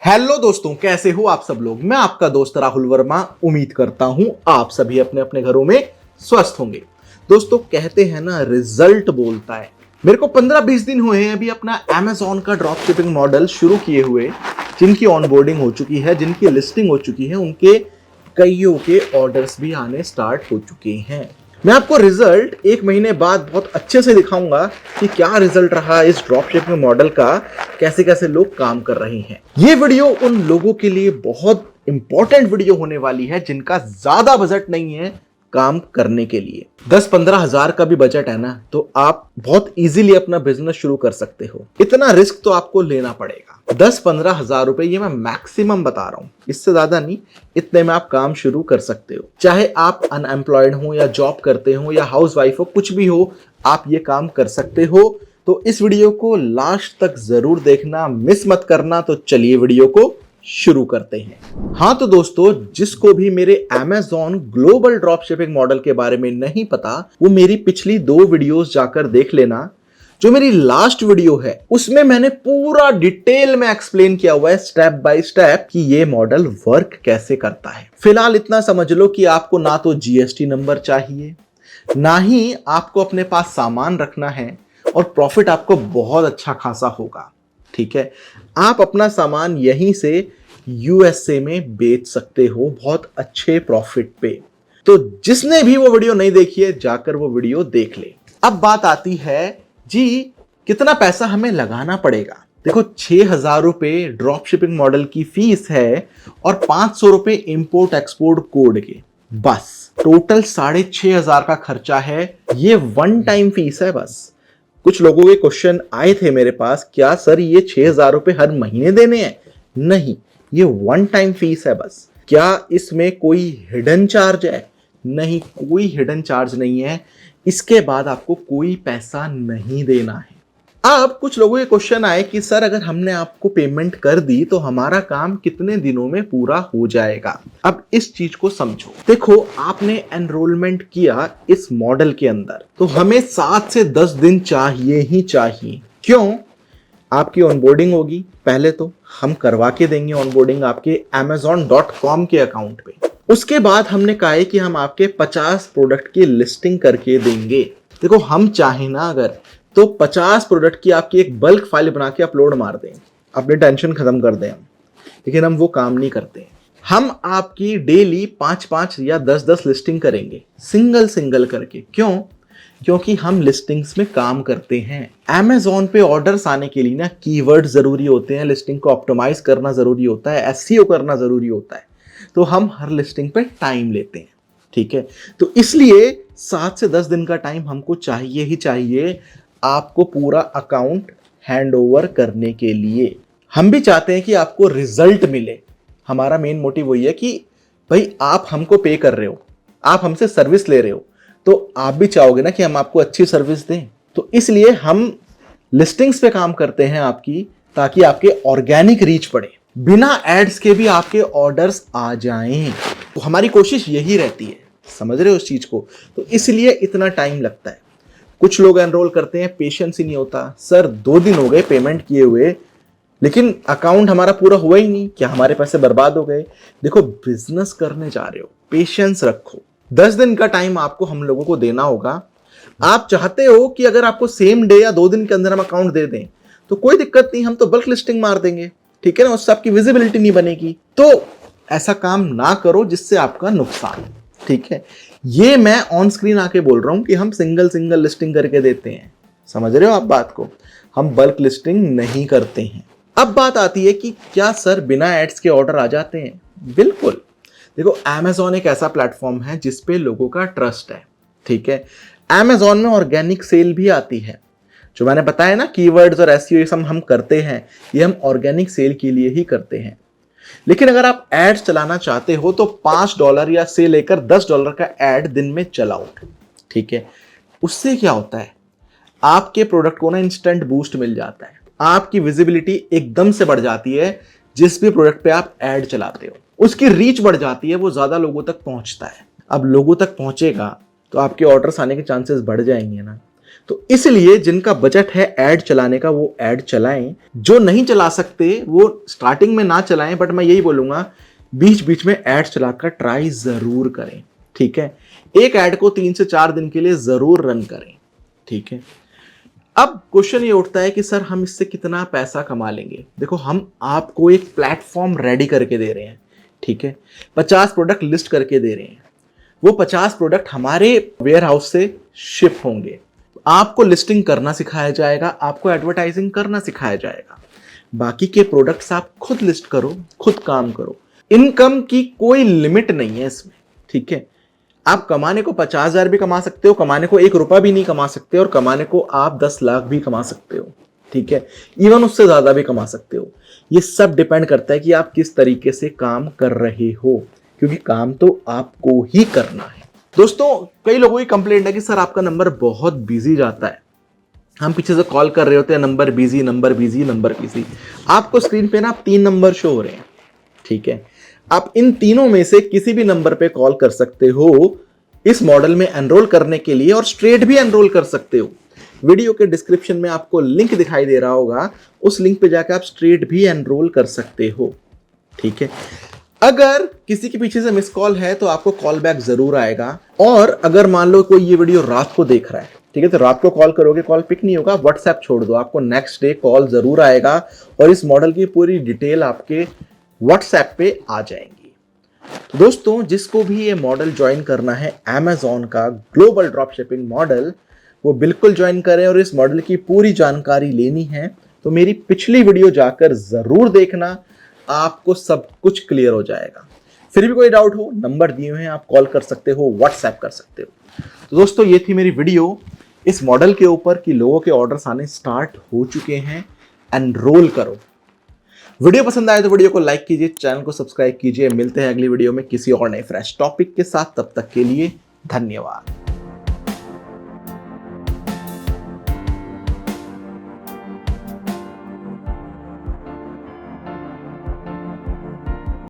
Hello दोस्तों, कैसे हो आप सब लोग। मैं आपका दोस्त राहुल वर्मा। उम्मीद करता हूं आप सभी अपने अपने घरों में स्वस्थ होंगे। दोस्तों, कहते हैं ना, रिजल्ट बोलता है। मेरे को 15-20 दिन हुए हैं अभी अपना Amazon का ड्रॉप शिपिंग मॉडल शुरू किए हुए। जिनकी ऑनबोर्डिंग हो चुकी है, जिनकी लिस्टिंग हो चुकी है, उनके कईयों के ऑर्डर्स भी आने स्टार्ट हो चुके हैं। मैं आपको रिजल्ट 1 महीने बाद बहुत अच्छे से दिखाऊंगा कि क्या रिजल्ट रहा इस ड्रॉप शिपिंग मॉडल का, कैसे कैसे लोग काम कर रहे हैं। ये वीडियो उन लोगों के लिए बहुत इंपॉर्टेंट वीडियो होने वाली है जिनका ज्यादा बजट नहीं है काम करने के लिए। 10-15 हजार का भी बजट है ना, तो आप बहुत इजीली अपना बिजनेस शुरू कर सकते हो। इतना रिस्क तो आपको लेना पड़ेगा। 10-15 हजार रुपए ये मैं मैक्सिमम बता रहा हूं, इससे ज्यादा नहीं। इतने में आप काम शुरू कर सकते हो। चाहे आप अनएम्प्लॉयड हो या जॉब करते हो या हाउस वाइफ हो, कुछ भी हो, आप ये काम कर सकते हो। तो इस वीडियो को लास्ट तक जरूर देखना, मिस मत करना। तो चलिए वीडियो को शुरू करते हैं। हाँ तो दोस्तों, जिसको भी मेरे Amazon global drop shipping model के बारे में नहीं पता, वो मेरी पिछली 2 वीडियोस जाकर देख लेना। जो मेरी लास्ट वीडियो है उसमें मैंने पूरा डिटेल में एक्सप्लेन किया हुआ है स्टेप बाय स्टेप कि ये मॉडल वर्क कैसे करता है। फिलहाल इतना समझ लो कि आपको ना तो जीएसटी नंबर चाहिए, ना ही आपको अपने पास सामान रखना है, और प्रॉफिट आपको बहुत अच्छा खासा होगा। ठीक है, आप अपना सामान यहीं से यूएसए में बेच सकते हो बहुत अच्छे प्रॉफिट पे। तो जिसने भी वो वीडियो नहीं देखी है, जाकर वो वीडियो देख ले। अब बात आती है जी, कितना पैसा हमें लगाना पड़ेगा। देखो, 6,000 रुपए ड्रॉप शिपिंग मॉडल की फीस है और 500 रुपए इंपोर्ट एक्सपोर्ट कोड के। बस टोटल 6,500 का खर्चा है। ये वन टाइम फीस है बस। कुछ लोगों के क्वेश्चन आए थे मेरे पास, क्या सर ये 6,000 रुपए हर महीने देने हैं? नहीं, ये वन टाइम फीस है बस। क्या इसमें कोई हिडन चार्ज है? नहीं, कोई हिडन चार्ज नहीं है। इसके बाद आपको कोई पैसा नहीं देना है। अब कुछ लोगों के क्वेश्चन आए कि सर अगर हमने आपको पेमेंट कर दी तो हमारा काम कितने दिनों में पूरा हो जाएगा। अब इस चीज को समझो। देखो, आपने एनरोलमेंट किया इस मॉडल के अंदर, तो हमें 7 से 10 दिन चाहिए ही चाहिए। क्यों? आपकी ऑनबोर्डिंग होगी। पहले तो हम करवा के देंगे ऑनबोर्डिंग आपके amazon.com के अकाउंट पे। उसके बाद हमने कहा है कि हम आपके 50 प्रोडक्ट की लिस्टिंग करके देंगे। देखो, हम चाहे ना अगर तो 50 प्रोडक्ट की आपकी एक बल्क फाइल बना के अपलोड मार दें, अपनी टेंशन खत्म कर दें हम। लेकिन हम वो काम नहीं करते। हम आपकी डेली 5-5 या 10-10 लिस्टिंग करेंगे, सिंगल सिंगल करके। क्यों? क्योंकि हम लिस्टिंग्स में काम करते हैं। Amazon पे ऑर्डर्स आने के लिए ना कीवर्ड जरूरी होते हैं, लिस्टिंग को ऑप्टिमाइज करना जरूरी होता है, एसईओ करना जरूरी होता है। तो हम हर लिस्टिंग पे टाइम लेते हैं। ठीक है, तो इसलिए 7 से 10 दिन का टाइम हमको चाहिए ही चाहिए आपको पूरा अकाउंट हैंड ओवर करने के लिए। हम भी चाहते हैं कि आपको रिजल्ट मिले। हमारा मेन मोटिव वही है कि भाई आप हमको पे कर रहे हो, आप हमसे सर्विस ले रहे हो, तो आप भी चाहोगे ना कि हम आपको अच्छी सर्विस दें। तो इसलिए हम लिस्टिंग्स पे काम करते हैं आपकी, ताकि आपके ऑर्गेनिक रीच बढ़े, बिना एड्स के भी आपके ऑर्डर्स आ जाएं। तो हमारी कोशिश यही रहती है, समझ रहे हो उस चीज को। तो इसलिए इतना टाइम लगता है। कुछ लोग एनरोल करते हैं, पेशेंस ही नहीं होता। सर 2 दिन हो गए पेमेंट किए हुए, लेकिन अकाउंट हमारा पूरा हुआ ही नहीं, क्या हमारे पैसे बर्बाद हो गए? देखो, बिजनेस करने जा रहे हो, पेशेंस रखो। 10 दिन का टाइम आपको हम लोगों को देना होगा। आप चाहते हो कि अगर आपको सेम डे या 2 दिन के अंदर हम अकाउंट दे दें तो कोई दिक्कत नहीं, हम तो बल्क लिस्टिंग मार देंगे। ठीक है ना, उससे आपकी विजिबिलिटी नहीं बनेगी। तो ऐसा काम ना करो जिससे आपका नुकसान। ठीक है, ये मैं ऑन स्क्रीन आके बोल रहा हूं कि हम सिंगल सिंगल लिस्टिंग करके देते हैं। समझ रहे हो आप बात को? हम बल्क लिस्टिंग नहीं करते हैं। अब बात आती है कि क्या सर बिना एड्स के ऑर्डर आ जाते हैं? बिल्कुल। देखो, Amazon एक ऐसा प्लेटफॉर्म है जिसपे लोगों का ट्रस्ट है। ठीक है, Amazon में ऑर्गेनिक सेल भी आती है। जो मैंने बताया ना, कीवर्ड्स और एसईओ ये सब हम करते हैं, ये हम ऑर्गेनिक सेल के लिए ही करते हैं। लेकिन अगर आप एड्स चलाना चाहते हो तो $5 या से लेकर $10 का एड दिन में चलाओ। ठीक है, उससे क्या होता है, आपके प्रोडक्ट को ना इंस्टेंट बूस्ट मिल जाता है, आपकी विजिबिलिटी एकदम से बढ़ जाती है। जिस भी प्रोडक्ट पे आप एड चलाते हो उसकी रीच बढ़ जाती है, वो ज्यादा लोगों तक पहुंचता है। अब लोगों तक पहुंचेगा तो आपके ऑर्डर्स आने के चांसेस बढ़ जाएंगे ना। तो इसलिए जिनका बजट है ऐड चलाने का वो ऐड चलाएं, जो नहीं चला सकते वो स्टार्टिंग में ना चलाएं, बट मैं यही बोलूंगा बीच बीच में ऐड चलाकर ट्राई जरूर करें। ठीक है, एक ऐड को 3 से 4 दिन के लिए जरूर रन करें। ठीक है, अब क्वेश्चन ये उठता है कि सर हम इससे कितना पैसा कमा लेंगे। देखो, हम आपको एक प्लेटफॉर्म रेडी करके दे रहे हैं। ठीक है, 50 प्रोडक्ट लिस्ट करके दे रहे हैं। वो 50 प्रोडक्ट हमारे वेयर हाउस से शिप होंगे। आपको लिस्टिंग करना सिखाया जाएगा, आपको एडवर्टाइजिंग करना सिखाया जाएगा। बाकी के प्रोडक्ट्स आप खुद लिस्ट करो, खुद काम करो। इनकम की कोई लिमिट नहीं है इसमें। ठीक है, आप कमाने को 50,000 भी कमा सकते हो, कमाने को 1 रुपया भी नहीं कमा सकते, और कमाने को आप 10 लाख भी कमा सकते हो। ठीक है, इवन उससे ज्यादा भी कमा सकते हो। ये सब डिपेंड करता है कि आप किस तरीके से काम कर रहे हो, क्योंकि काम तो आपको ही करना है। दोस्तों, कई लोगों की कंप्लेंट है कि सर आपका नंबर बहुत बिजी जाता है, हम पीछे से कॉल कर रहे होते हैं, number busy, number busy, number busy. आपको स्क्रीन पे ना 3 नंबर शो हो रहे हैं। ठीक है, आप इन तीनों में से किसी भी नंबर पे कॉल कर सकते हो इस मॉडल में एनरोल करने के लिए, और स्ट्रेट भी एनरोल कर सकते हो। वीडियो के डिस्क्रिप्शन में आपको लिंक दिखाई दे रहा होगा, उस लिंक पे जाकर आप स्ट्रेट भी एनरोल कर सकते हो। ठीक है, अगर किसी के पीछे से मिस कॉल है तो आपको कॉल बैक जरूर आएगा। और अगर मान लो कोई ये वीडियो रात को देख रहा है, ठीक है, तो रात को कॉल करोगे, कॉल पिक नहीं होगा, व्हाट्सएप छोड़ दो, आपको नेक्स्ट डे कॉल जरूर आएगा और इस मॉडल की पूरी डिटेल आपके व्हाट्सएप पे आ जाएंगी। तो दोस्तों, जिसको भी ये मॉडल ज्वाइन करना है, Amazon का ग्लोबल ड्रॉप शिपिंग मॉडल, वो बिल्कुल ज्वाइन करें। और इस मॉडल की पूरी जानकारी लेनी है तो मेरी पिछली वीडियो जाकर जरूर देखना, आपको सब कुछ क्लियर हो जाएगा। फिर भी कोई डाउट हो, नंबर दिए हुए हैं, आप कॉल कर सकते हो, व्हाट्सएप कर सकते हो। तो दोस्तों, ये थी मेरी वीडियो इस मॉडल के ऊपर कि लोगों के ऑर्डर्स आने स्टार्ट हो चुके हैं, एनरोल करो। वीडियो पसंद आए तो वीडियो को लाइक कीजिए, चैनल को सब्सक्राइब कीजिए। मिलते हैं अगली वीडियो में किसी और नए फ्रेश टॉपिक के साथ, तब तक के लिए धन्यवाद।